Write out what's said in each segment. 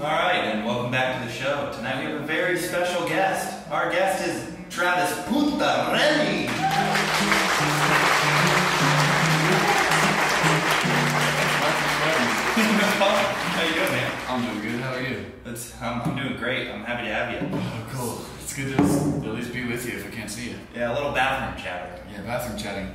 Alright, and welcome back to the show. Tonight we have a very special guest. Our guest is Travis Puntarelli. How you doing, man? I'm doing good. How are you? I'm doing great. I'm happy to have you. Oh, cool. It's good to at least be with you if I can't see you. Yeah, a little bathroom chatter. Yeah, bathroom chatting.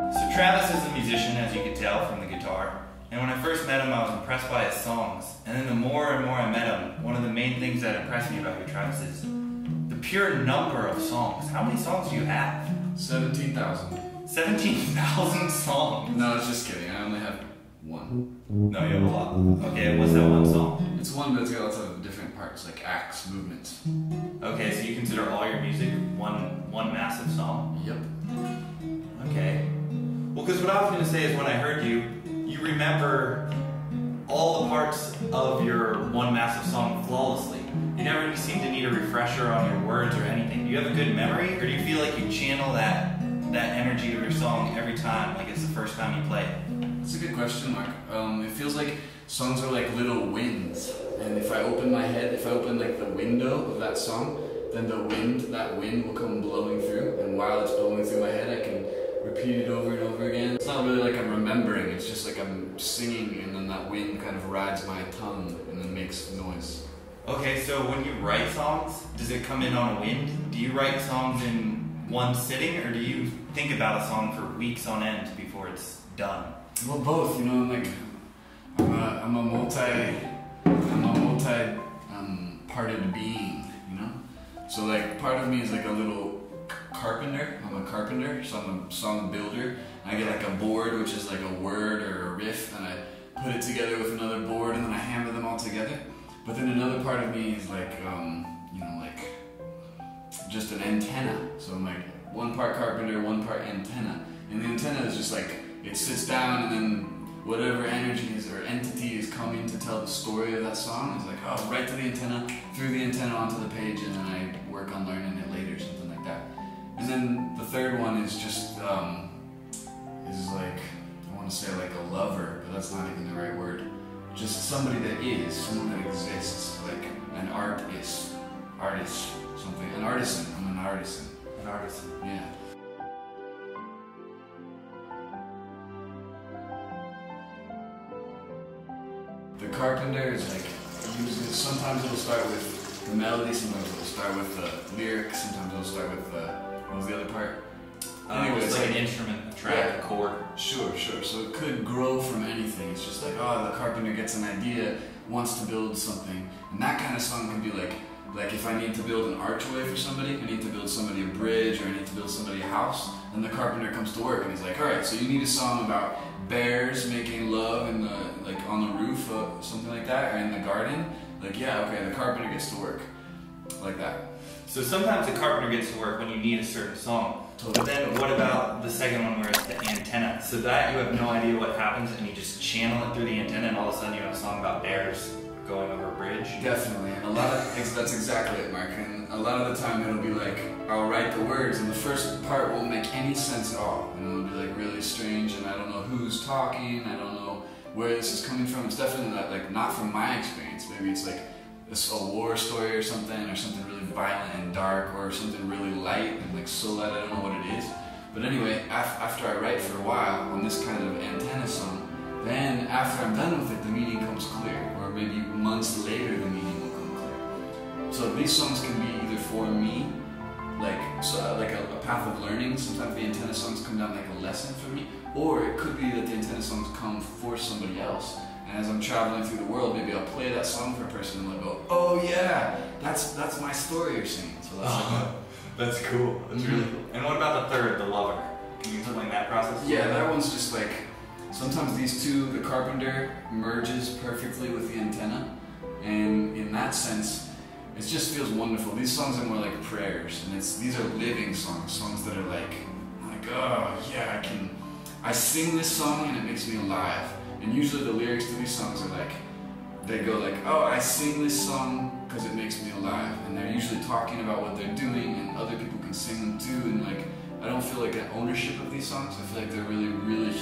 So Travis is a musician, as you can tell from the guitar. And when I first met him, I was impressed by his songs. And then the more and more I met him, one of the main things that impressed me about you, Travis, is the pure number of songs. How many songs do you have? 17,000. 17,000 songs? No, I was just kidding. I only have one. No, you have a lot. Okay, what's that one song? It's one, but it's got lots of different parts, like acts, movements. Okay, so you consider all your music one massive song? Yep. Okay. Well, because what I was going to say is when I heard you, you remember all the parts of your one massive song flawlessly. You never seem to need a refresher on your words or anything. Do you have a good memory, or do you feel like you channel that energy of your song every time, like it's the first time you play it? That's a good question, Mark. It feels like songs are like little winds, and if I open my head, if I open like the window of that song, then that wind will come blowing through, and while it's blowing through my head, I can repeat it over and over again. It's not really like I'm remembering, it's just like I'm singing, and then that wind kind of rides my tongue and then makes noise. Okay, so when you write songs, does it come in on a wind? Do you write songs in one sitting, or do you think about a song for weeks on end before it's done? Well, both. You know, I'm a multi-parted being. You know, so like part of me is like a little carpenter. I'm a carpenter, so I'm a song builder. And I get like a board, which is like a word or a riff, and I put it together with another board, and then I hammer them all together. But then another part of me is like, you know, like just an antenna. So I'm like one part carpenter, one part antenna. And the antenna is just like, it sits down, and then whatever energies or entity is coming to tell the story of that song is like, oh, right to the antenna, through the antenna onto the page, and then I work on learning it later, something like that. And then the third one is just, is like, I want to say like a lover, but that's not even the right word. Just somebody that is, someone that exists, like an artist, something, an artisan. I'm an artisan. An artisan. Yeah. The carpenter is like, sometimes it'll start with the melody, sometimes it'll start with the lyrics, sometimes it'll start with what was the other part? Anyway, it's like an instrument, a track, a chord. Sure. So it could grow from anything. It's just like, oh, the carpenter gets an idea, wants to build something. And that kind of song could be like if I need to build an archway for somebody, I need to build somebody a bridge, or I need to build somebody a house, then the carpenter comes to work and he's like, all right, so you need a song about bears making love in the, like on the roof or something like that, or in the garden. Like, yeah, okay, the carpenter gets to work. Like that. So sometimes the carpenter gets to work when you need a certain song. But then what about the second one where it's the antenna? So that you have no idea what happens and you just channel it through the antenna, and all of a sudden you have a song about bears going over a bridge? Definitely, and that's exactly it, Mark. And a lot of the time it'll be like, I'll write the words and the first part won't make any sense at all. And it'll be like really strange, and I don't know who's talking, I don't know where this is coming from. It's definitely not from my experience. Maybe it's like a war story or something really violent and dark, or something really light and like so light I don't know what it is. But anyway, after I write for a while on this kind of antenna song, then after I'm done with it, the meaning comes clear, or maybe months later the meaning will come clear. So these songs can be either for me, like a path of learning. Sometimes the antenna songs come down like a lesson for me, or it could be that the antenna songs come for somebody else. And as I'm traveling through the world, maybe I'll play that song for a person and they'll go, oh yeah, that's my story you're singing. So that's cool. That's really cool. And what about the third, the lover? Can you explain that process? Yeah, that one's just like, sometimes these two, the carpenter merges perfectly with the antenna. And in that sense, it just feels wonderful. These songs are more like prayers, and these are living songs that are like, oh yeah, I sing this song and it makes me alive. And usually the lyrics to these songs are like, they go like, oh, I sing this song because it makes me alive. And they're usually talking about what they're doing, and other people can sing them too. And like, I don't feel like an ownership of these songs. I feel like they're really, really